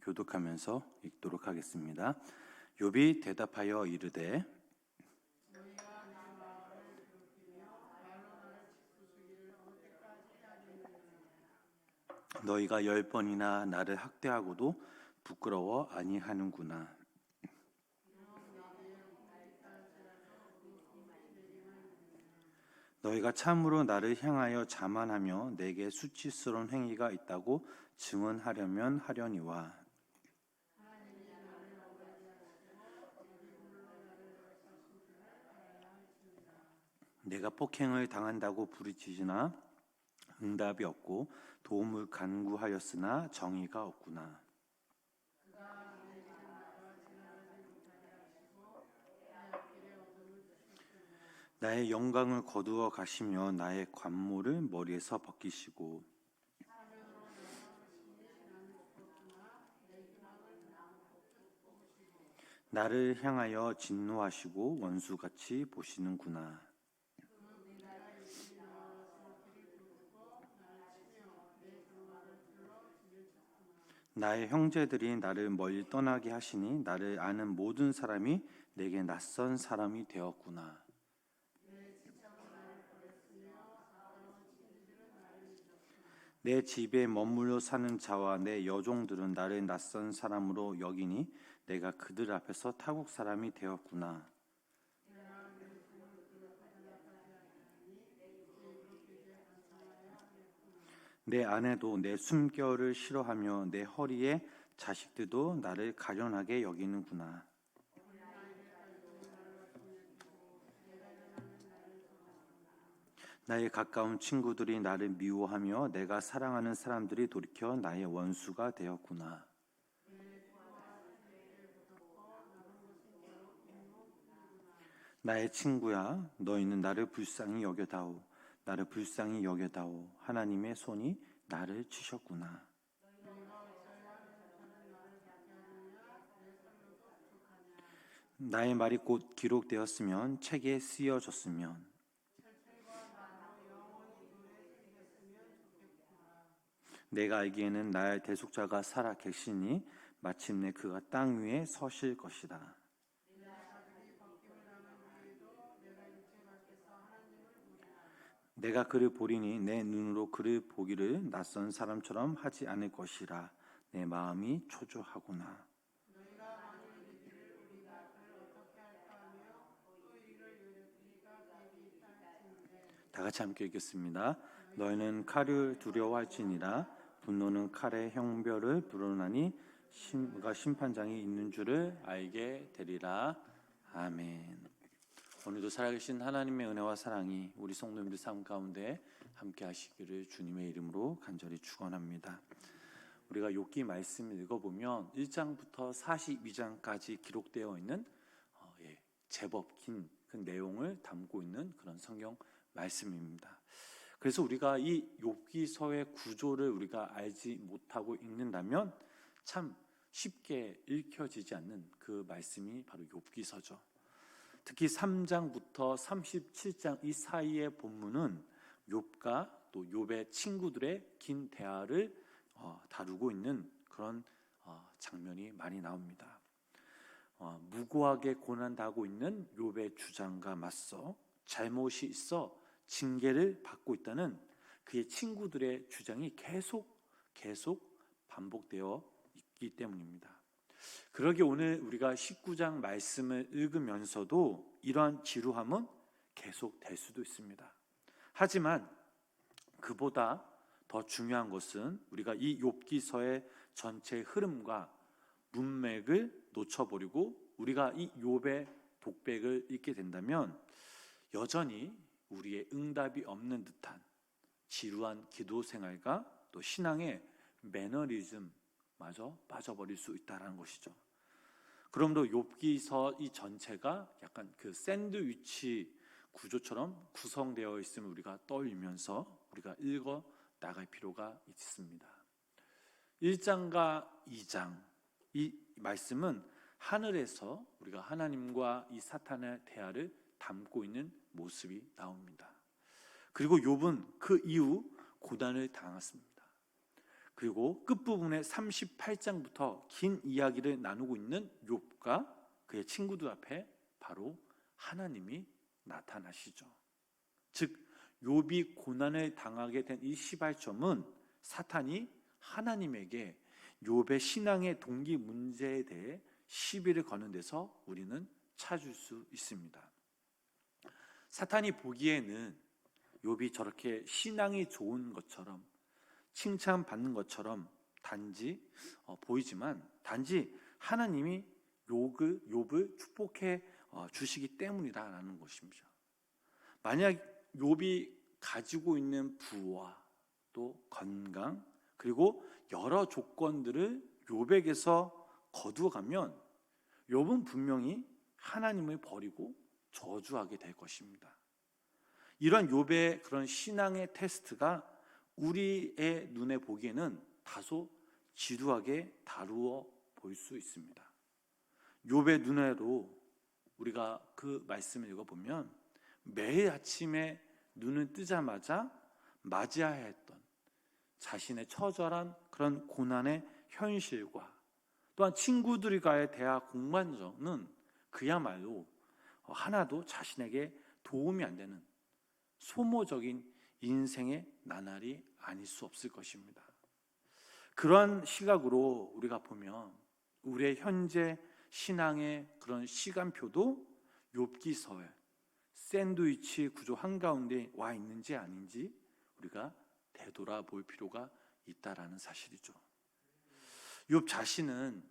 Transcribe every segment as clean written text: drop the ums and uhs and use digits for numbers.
교독하면서 읽도록 하겠습니다. 욥이 대답하여 이르되 너희가 10번이나 나를 학대하고도 부끄러워 아니하는구나. 너희가 참으로 나를 향하여 자만하며 내게 수치스러운 행위가 있다고 증언하려면 하려니와 내가 폭행을 당한다고 부르짖으나 응답이 없고 도움을 간구하였으나 정의가 없구나. 나의 영광을 거두어 가시며 나의 관모를 머리에서 벗기시고 나를 향하여 진노하시고 원수같이 보시는구나. 나의 형제들이 나를 멀리 떠나게 하시니 나를 아는 모든 사람이 내게 낯선 사람이 되었구나. 내 집에 머물러 사는 자와 내 여종들은 나를 낯선 사람으로 여기니 내가 그들 앞에서 타국 사람이 되었구나. 내 아내도 내 숨결을 싫어하며 내 허리에 자식들도 나를 가련하게 여기는구나. 나의 가까운 친구들이 나를 미워하며 내가 사랑하는 사람들이 돌이켜 나의 원수가 되었구나. 나의 친구야, 너희는 나를 불쌍히 여겨다오. 나를 불쌍히 여겨다오. 하나님의 손이 나를 치셨구나. 나의 말이 곧 기록되었으면 책에 쓰여졌으면 내가 알기에는 나의 대속자가 살아 계시니 마침내 그가 땅 위에 서실 것이다. 내가 그를 보리니 내 눈으로 그를 보기를 낯선 사람처럼 하지 않을 것이라. 내 마음이 초조하구나. 다 같이 함께 읽겠습니다. 너희는 칼을 두려워할지니라. 분노는 칼의 형별을 불어나니 심과 심판장이 있는 줄을 알게 되리라. 아멘. 오늘도 살아계신 하나님의 은혜와 사랑이 우리 성도님들 삶 가운데 함께 하시기를 주님의 이름으로 간절히 축원합니다. 우리가 욥기 말씀을 읽어보면 1장부터 42장까지 기록되어 있는 제법 긴 그 내용을 담고 있는 그런 성경 말씀입니다. 그래서 우리가 이 욥기서의 구조를 우리가 알지 못하고 읽는다면 참 쉽게 읽혀지지 않는 그 말씀이 바로 욥기서죠. 특히 3장부터 37장 이 사이의 본문은 욥과 또 욥의 친구들의 긴 대화를 다루고 있는 그런 장면이 많이 나옵니다. 무고하게 고난당하고 있는 욥의 주장과 맞서 잘못이 있어 징계를 받고 있다는 그의 친구들의 주장이 계속 반복되어 있기 때문입니다. 그러기에 오늘 우리가 19장 말씀을 읽으면서도 이러한 지루함은 계속될 수도 있습니다. 하지만 그보다 더 중요한 것은 우리가 이 욥기서의 전체 흐름과 문맥을 놓쳐버리고 우리가 이 욥의 독백을 읽게 된다면 여전히 우리의 응답이 없는 듯한 지루한 기도 생활과 또 신앙의 매너리즘마저 빠져버릴 수 있다는 것이죠. 그러므로 욥기서 이 전체가 약간 그 샌드위치 구조처럼 구성되어 있음을 우리가 떠올리면서 우리가 읽어 나갈 필요가 있습니다. 1장과 2장 이 말씀은 하늘에서 우리가 하나님과 이 사탄의 대화를 담고 있는 모습이 나옵니다. 그리고 욥은 그 이후 고난을 당했습니다. 그리고 끝부분에 38장부터 긴 이야기를 나누고 있는 욥과 그의 친구들 앞에 바로 하나님이 나타나시죠. 즉 욥이 고난을 당하게 된 이 시발점은 사탄이 하나님에게 욥의 신앙의 동기 문제에 대해 시비를 거는 데서 우리는 찾을 수 있습니다. 사탄이 보기에는 욥이 저렇게 신앙이 좋은 것처럼 칭찬받는 것처럼 보이지만 단지 하나님이 욥을 축복해 주시기 때문이다라는 것입니다. 만약 욥이 가지고 있는 부와 또 건강 그리고 여러 조건들을 욥에게서 거두어가면 욥은 분명히 하나님을 버리고 저주하게 될 것입니다. 이런 욥의 그런 신앙의 테스트가 우리의 눈에 보기에는 다소 지루하게 다루어 보일 수 있습니다. 욥의 눈으로 우리가 그 말씀을 읽어보면 매일 아침에 눈을 뜨자마자 맞이해야 했던 자신의 처절한 그런 고난의 현실과 또한 친구들과의 대화 공방전은 그야말로 하나도 자신에게 도움이 안 되는 소모적인 인생의 나날이 아닐 수 없을 것입니다. 그러한 시각으로 우리가 보면 우리의 현재 신앙의 그런 시간표도 욥기서의 샌드위치 구조 한가운데 와 있는지 아닌지 우리가 되돌아볼 필요가 있다라는 사실이죠. 욥 자신은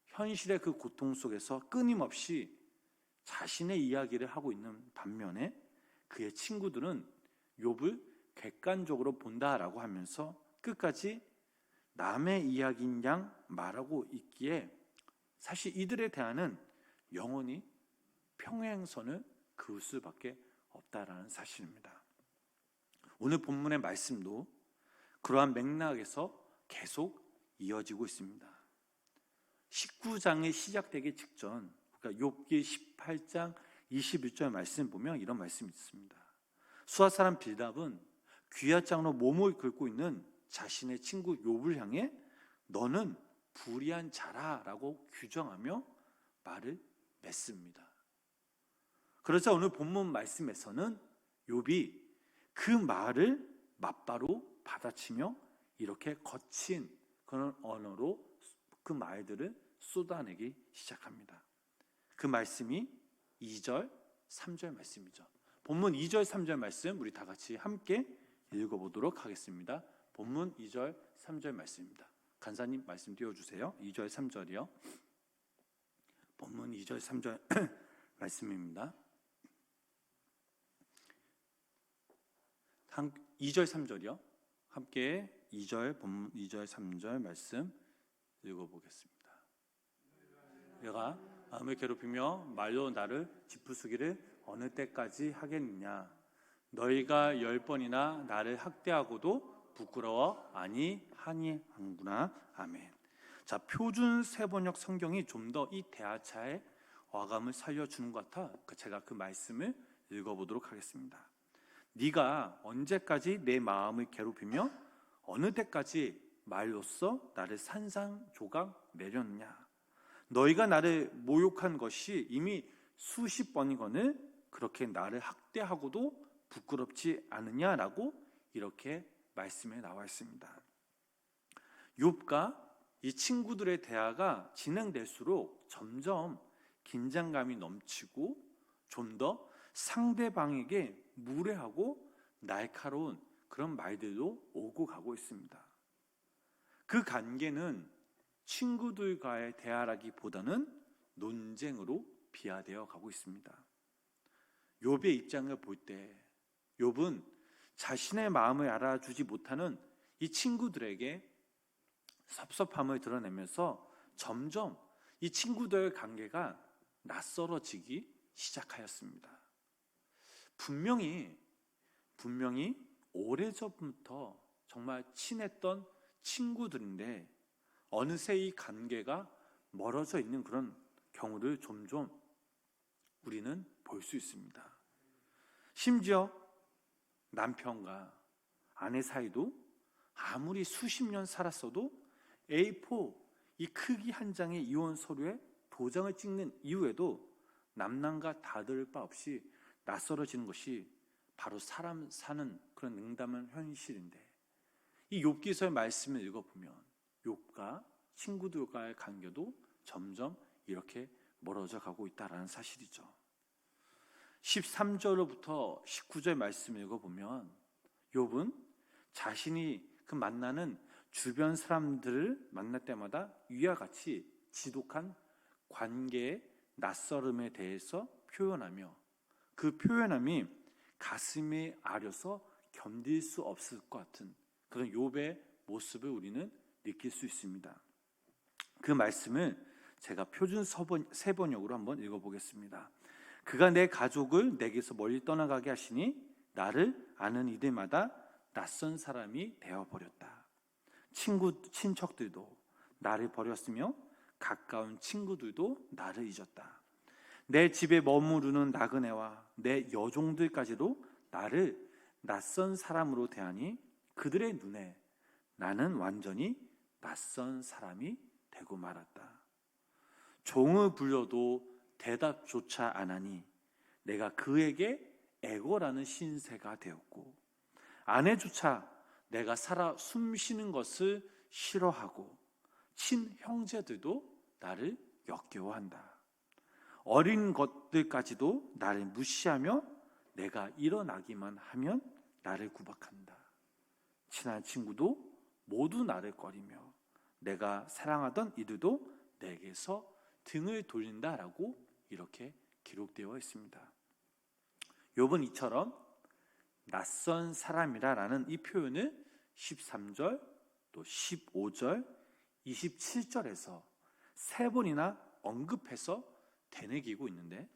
현실의 그 고통 속에서 끊임없이 자신의 이야기를 하고 있는 반면에 그의 친구들은 욥을 객관적으로 본다라고 하면서 끝까지 남의 이야기인 양 말하고 있기에 사실 이들의 대화는 영원히 평행선을 그을 수밖에 없다라는 사실입니다. 오늘 본문의 말씀도 그러한 맥락에서 계속 이어지고 있습니다. 19장이 시작되기 직전, 그러니까 욥기 18장 21절 말씀 보면 이런 말씀이 있습니다. 수아 사람 빌답은 귀앗장으로 몸을 긁고 있는 자신의 친구 욥을 향해 너는 불의한 자라라고 규정하며 말을 맺습니다. 그러자 오늘 본문 말씀에서는 욥이 그 말을 맞바로 받아치며 이렇게 거친 그런 언어로 그 말들을 쏟아내기 시작합니다. 그 말씀이 2절, 3절 말씀이죠. 본문 2절, 3절 말씀 우리 다 같이 함께 읽어보도록 하겠습니다. 본문 2절, 3절 말씀입니다. 간사님 말씀 띄워주세요. 2절, 3절이요. 본문 2절, 3절 말씀입니다. 2절, 3절이요. 함께 2절, 본문 2절, 3절 말씀 읽어보겠습니다. 내가 마음을 괴롭히며 말로 나를 짚부수기를 어느 때까지 하겠느냐? 너희가 10번이나 나를 학대하고도 부끄러워 아니하니하는구나. 아멘. 자, 표준 세번역 성경이 좀 더 이 대화차의 어감을 살려주는 것 같아 제가 그 말씀을 읽어보도록 하겠습니다. 네가 언제까지 내 마음을 괴롭히며 어느 때까지 말로써 나를 산산조각 내렸느냐? 너희가 나를 모욕한 것이 이미 수십 번이거늘 그렇게 나를 학대하고도 부끄럽지 않느냐라고 이렇게 말씀에 나와 있습니다. 욥과 이 친구들의 대화가 진행될수록 점점 긴장감이 넘치고 좀 더 상대방에게 무례하고 날카로운 그런 말들도 오고 가고 있습니다. 그 관계는 친구들과의 대화라기보다는 논쟁으로 비화되어 가고 있습니다. 욥의 입장을 볼 때 욥은 자신의 마음을 알아주지 못하는 이 친구들에게 섭섭함을 드러내면서 점점 이 친구들의 관계가 낯설어지기 시작하였습니다. 분명히 오래전부터 정말 친했던 친구들인데 어느새 이 관계가 멀어져 있는 그런 경우를 점점 우리는 볼 수 있습니다. 심지어 남편과 아내 사이도 아무리 수십 년 살았어도 A4 이 크기 한 장의 이혼 서류에 도장을 찍는 이후에도 남남과 다를 바 없이 낯설어지는 것이 바로 사람 사는 그런 냉담한 현실인데, 이 욥기서의 말씀을 읽어보면 욥과 친구들과의 관계도 점점 이렇게 멀어져 가고 있다는 사실이죠. 13절로부터 19절 말씀을 읽어보면 욥은 자신이 그 만나는 주변 사람들을 만날 때마다 위와 같이 지독한 관계의 낯설음에 대해서 표현하며, 그 표현함이 가슴이 아려서 견딜 수 없을 것 같은 그런 욥의 모습을 우리는 느낄 수 있습니다. 그 말씀을 제가 표준 세번역으로 한번 읽어보겠습니다. 그가 내 가족을 내게서 멀리 떠나가게 하시니 나를 아는 이들마다 낯선 사람이 되어버렸다. 친척들도 나를 버렸으며 가까운 친구들도 나를 잊었다. 내 집에 머무르는 나그네와 내 여종들까지도 나를 낯선 사람으로 대하니 그들의 눈에 나는 완전히 낯선 사람이 되고 말았다. 종을 불려도 대답조차 안 하니 내가 그에게 애고라는 신세가 되었고, 아내조차 내가 살아 숨쉬는 것을 싫어하고 친형제들도 나를 역겨워한다. 어린 것들까지도 나를 무시하며 내가 일어나기만 하면 나를 구박한다. 친한 친구도 모두 나를 꺼리며 내가 사랑하던 이들도 내게서 등을 돌린다라고 이렇게 기록되어 있습니다. 욥은 이처럼 낯선 사람이라는 이 표현을 13절 또 15절 27절에서 세 번이나 언급해서 되뇌기고 있는데,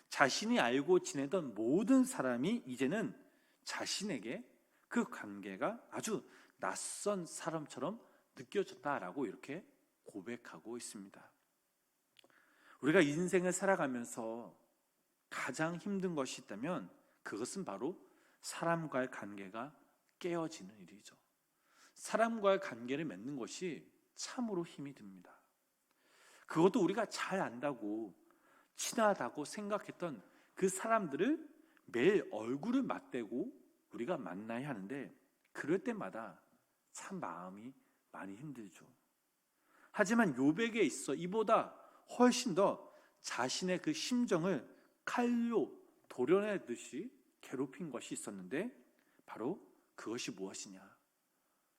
자신이 알고 지내던 모든 사람이 이제는 자신에게 그 관계가 아주 낯선 사람처럼 느껴졌다라고 이렇게 고백하고 있습니다. 우리가 인생을 살아가면서 가장 힘든 것이 있다면 그것은 바로 사람과의 관계가 깨어지는 일이죠. 사람과의 관계를 맺는 것이 참으로 힘이 듭니다. 그것도 우리가 잘 안다고 친하다고 생각했던 그 사람들을 매일 얼굴을 맞대고 우리가 만나야 하는데, 그럴 때마다 참 마음이 많이 힘들죠. 하지만 욥에게 있어 이보다 훨씬 더 자신의 그 심정을 칼로 도려내듯이 괴롭힌 것이 있었는데, 바로 그것이 무엇이냐?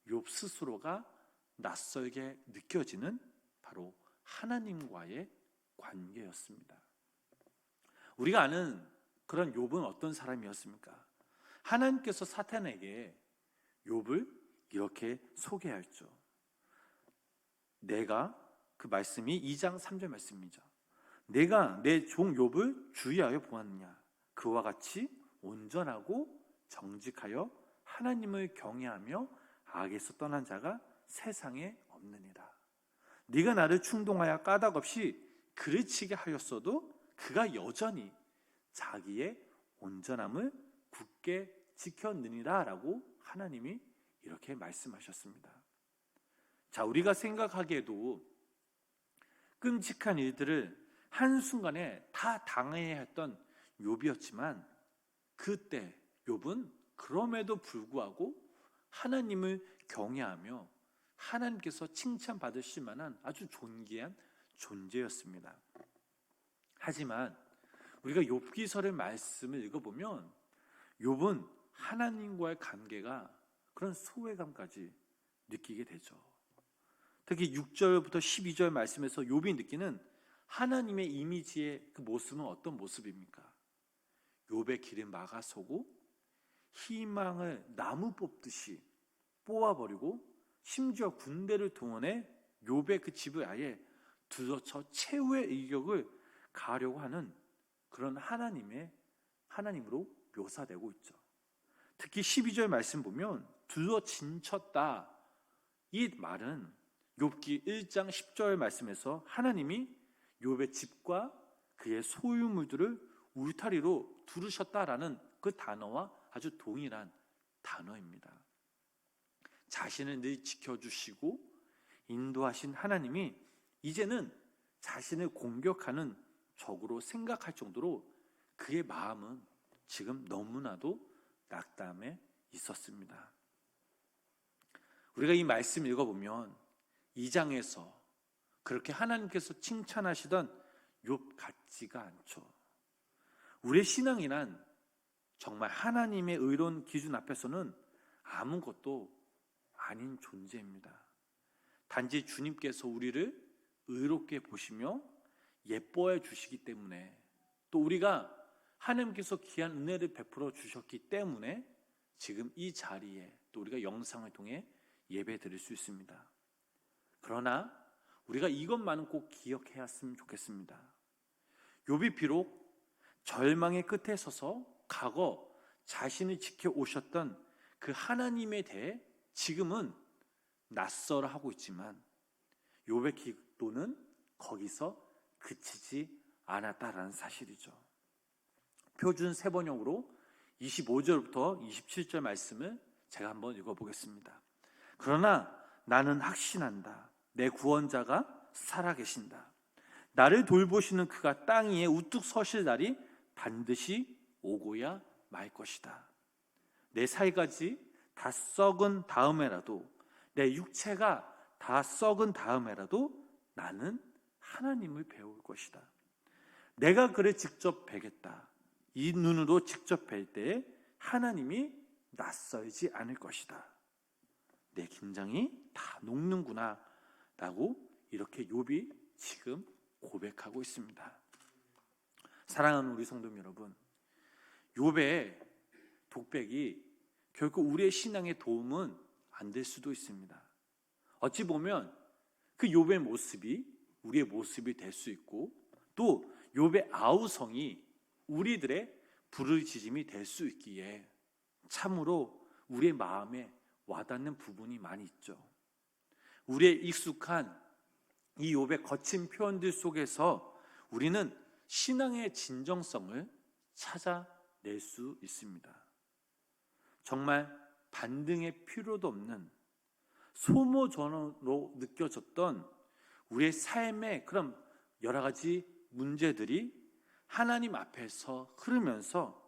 욥 스스로가 낯설게 느껴지는 바로 하나님과의 관계였습니다. 우리가 아는 그런 욥은 어떤 사람이었습니까? 하나님께서 사탄에게 욥을 이렇게 소개했죠. 내가, 그 말씀이 2장 3절 말씀이죠. 내가 내 종 욥을 주의하여 보았느냐? 그와 같이 온전하고 정직하여 하나님을 경외하며 악에서 떠난 자가 세상에 없느니라. 네가 나를 충동하여 까닭없이 그르치게 하였어도 그가 여전히 자기의 온전함을 굳게 지켰느니라 라고 하나님이 이렇게 말씀하셨습니다. 자, 우리가 생각하기에도 끔찍한 일들을 한순간에 다 당해야 했던 욥이었지만, 그때 욥은 그럼에도 불구하고 하나님을 경외하며 하나님께서 칭찬받으실 만한 아주 존귀한 존재였습니다. 하지만 우리가 욥기서의 말씀을 읽어보면 욥은 하나님과의 관계가 그런 소외감까지 느끼게 되죠. 특히 6절부터 12절 말씀에서 욥이 느끼는 하나님의 이미지의 그 모습은 어떤 모습입니까? 욥의 길을 막아서고 희망을 나무 뽑듯이 뽑아버리고, 심지어 군대를 동원해 욥의 그 집을 아예 둘러쳐 최후의 일격을 가하려고 하는 그런 하나님으로 묘사되고 있죠. 특히 12절 말씀 보면 둘러 진쳤다, 이 말은 욥기 1장 10절 말씀에서 하나님이 욥의 집과 그의 소유물들을 울타리로 두르셨다라는 그 단어와 아주 동일한 단어입니다. 자신을 늘 지켜주시고 인도하신 하나님이 이제는 자신을 공격하는 적으로 생각할 정도로 그의 마음은 지금 너무나도 낙담해 있었습니다. 우리가 이 말씀 읽어보면 2장에서 그렇게 하나님께서 칭찬하시던 욥 같지가 않죠. 우리의 신앙이란 정말 하나님의 의로운 기준 앞에서는 아무것도 아닌 존재입니다. 단지 주님께서 우리를 의롭게 보시며 예뻐해 주시기 때문에, 또 우리가 하나님께서 귀한 은혜를 베풀어 주셨기 때문에 지금 이 자리에 또 우리가 영상을 통해 예배 드릴 수 있습니다. 그러나 우리가 이것만은 꼭 기억해야 했으면 좋겠습니다. 욥이 비록 절망의 끝에 서서 과거 자신을 지켜오셨던 그 하나님에 대해 지금은 낯설어하고 있지만 욥의 기도는 거기서 그치지 않았다라는 사실이죠. 표준 세번역으로 25절부터 27절 말씀을 제가 한번 읽어보겠습니다. 그러나 나는 확신한다. 내 구원자가 살아계신다. 나를 돌보시는 그가 땅 위에 우뚝 서실 날이 반드시 오고야 말 것이다. 내 살까지 다 썩은 다음에라도, 내 육체가 다 썩은 다음에라도 나는 하나님을 배울 것이다. 내가 그를 직접 뵈겠다. 이 눈으로 직접 뵐 때에 하나님이 낯설지 않을 것이다. 내 긴장이 다 녹는구나 라고 이렇게 욥이 지금 고백하고 있습니다. 사랑하는 우리 성도 여러분, 욥의 독백이 결코 우리의 신앙에 도움은 안 될 수도 있습니다. 어찌 보면 그 욥의 모습이 우리의 모습이 될 수 있고, 또 욥의 아우성이 우리들의 부르짖음이 될 수 있기에 참으로 우리의 마음에 와닿는 부분이 많이 있죠. 우리의 익숙한 이 욥의 거친 표현들 속에서 우리는 신앙의 진정성을 찾아낼 수 있습니다. 정말 반등의 필요도 없는 소모전으로 느껴졌던 우리의 삶의 그런 여러 가지 문제들이 하나님 앞에서 흐르면서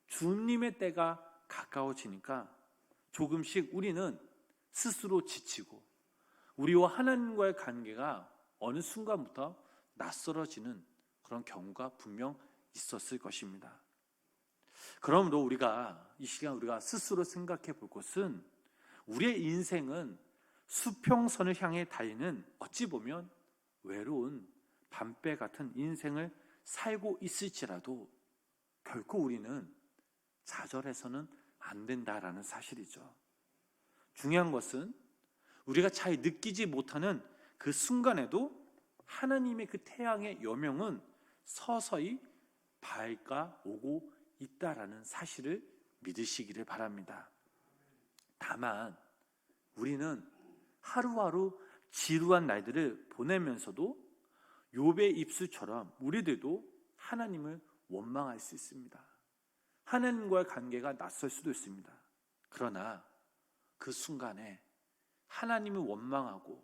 주님의 때가 가까워지니까 조금씩 우리는 스스로 지치고 우리와 하나님과의 관계가 어느 순간부터 낯설어지는 그런 경우가 분명 있었을 것입니다. 그러므로 우리가 이 시간 우리가 스스로 생각해 볼 것은, 우리의 인생은 수평선을 향해 달리는 어찌 보면 외로운 밤배 같은 인생을 살고 있을지라도 결코 우리는 좌절해서는 안 된다라는 사실이죠. 중요한 것은 우리가 잘 느끼지 못하는 그 순간에도 하나님의 그 태양의 여명은 서서히 밝아오고 있다라는 사실을 믿으시기를 바랍니다. 다만 우리는 하루하루 지루한 날들을 보내면서도 욥의 입술처럼 우리들도 하나님을 원망할 수 있습니다. 하나님과의 관계가 낯설 수도 있습니다. 그러나 그 순간에 하나님을 원망하고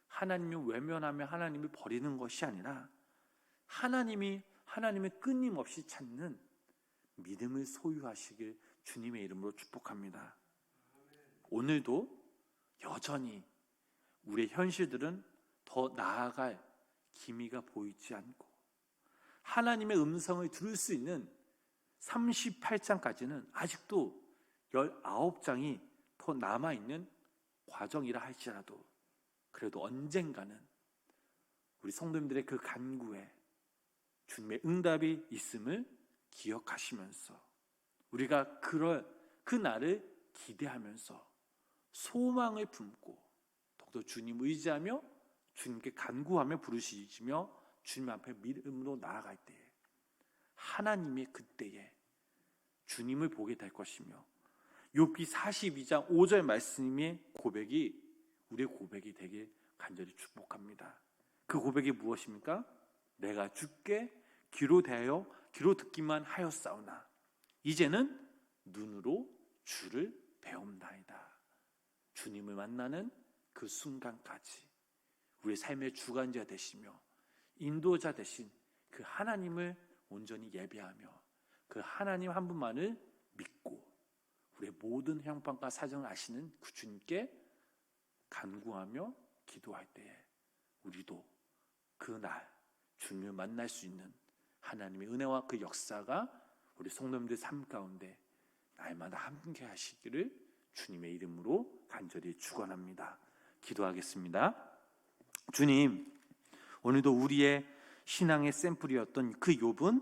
하나님을 외면하며 하나님을 버리는 것이 아니라 하나님을 끊임없이 찾는 믿음을 소유하시길 주님의 이름으로 축복합니다. 오늘도 여전히 우리의 현실들은 더 나아갈 기미가 보이지 않고 하나님의 음성을 들을 수 있는 38장까지는 아직도 19장이 더 남아있는 과정이라 할지라도 그래도 언젠가는 우리 성도님들의 그 간구에 주님의 응답이 있음을 기억하시면서 우리가 그 날을 기대하면서 소망을 품고 더욱더 주님 의지하며 주님께 간구하며 부르시며 주님 앞에 믿음으로 나아갈 때에 하나님의 그때에 주님을 보게 될 것이며, 욥기 42장 5절 말씀의 고백이 우리의 고백이 되길 간절히 축복합니다. 그 고백이 무엇입니까? 내가 주께 귀로 대하여 귀로 듣기만 하였사오나 이제는 눈으로 주를 배움나이다. 주님을 만나는 그 순간까지 우리의 삶의 주관자 되시며 인도자 되신 그 하나님을 온전히 예배하며 그 하나님 한 분만을 믿고 우리의 모든 형편과 사정을 아시는 그 주님께 간구하며 기도할 때에 우리도 그날 주님을 만날 수 있는 하나님의 은혜와 그 역사가 우리 성도님들 삶 가운데 날마다 함께 하시기를 주님의 이름으로 간절히 축원합니다. 기도하겠습니다. 주님, 오늘도 우리의 신앙의 샘플이었던 그 욥은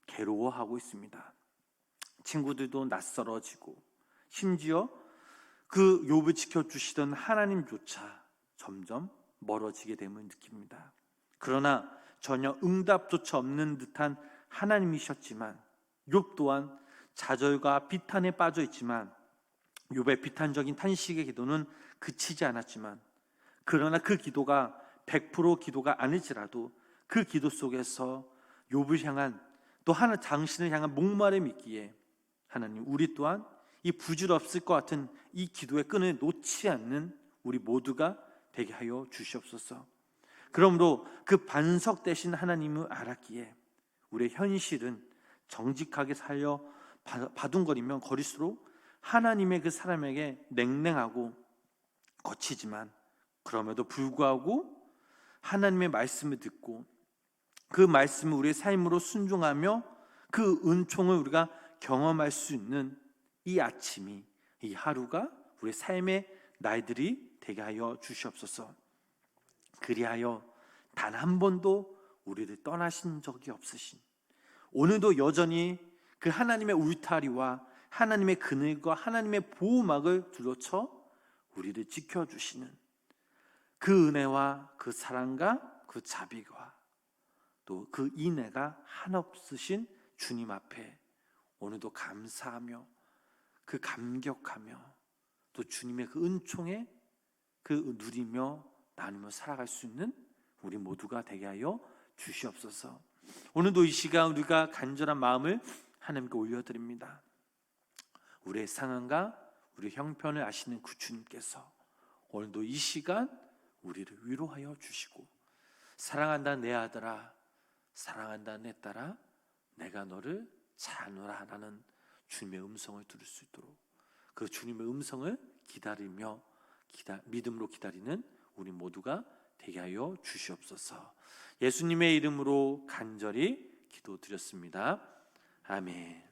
괴로워하고 있습니다. 친구들도 낯설어지고 심지어 그 욥을 지켜주시던 하나님조차 점점 멀어지게 됨을 느낍니다. 그러나 전혀 응답조차 없는 듯한 하나님이셨지만 욥 또한 좌절과 비탄에 빠져 있지만 욥의 비탄적인 탄식의 기도는 그치지 않았지만 그러나 그 기도가 100% 기도가 아닐지라도 그 기도 속에서 욥을 향한 또 하나 당신을 향한 목마름이 있기에 하나님 우리 또한 이 부질없을 것 같은 이 기도의 끈을 놓지 않는 우리 모두가 되게 하여 주시옵소서. 그러므로 그 반석 되신 하나님을 알았기에 우리의 현실은 정직하게 살려 바둥거리면 거릴수록 하나님의 그 사람에게 냉랭하고 거치지만 그럼에도 불구하고 하나님의 말씀을 듣고 그 말씀을 우리의 삶으로 순종하며 그 은총을 우리가 경험할 수 있는 이 아침이, 이 하루가 우리의 삶의 날들이 되게 하여 주시옵소서. 그리하여 단 한 번도 우리를 떠나신 적이 없으신, 오늘도 여전히 그 하나님의 울타리와 하나님의 그늘과 하나님의 보호막을 둘러쳐 우리를 지켜주시는 그 은혜와 그 사랑과 그 자비와 또 그 인애가 한없으신 주님 앞에 오늘도 감사하며 그 감격하며 또 주님의 그 은총에 그 누리며 나누며 살아갈 수 있는 우리 모두가 되게 하여 주시옵소서. 오늘도 이 시간 우리가 간절한 마음을 하나님께 올려드립니다. 우리의 상황과 우리 형편을 아시는 그 주님께서 오늘도 이 시간 우리를 위로하여 주시고 사랑한다 내 아들아, 사랑한다 내 딸아, 내가 너를 잘하노라 라는 주님의 음성을 들을 수 있도록 그 주님의 음성을 기다리며 믿음으로 기다리는 우리 모두가 되게 하여 주시옵소서. 예수님의 이름으로 간절히 기도드렸습니다. 아멘.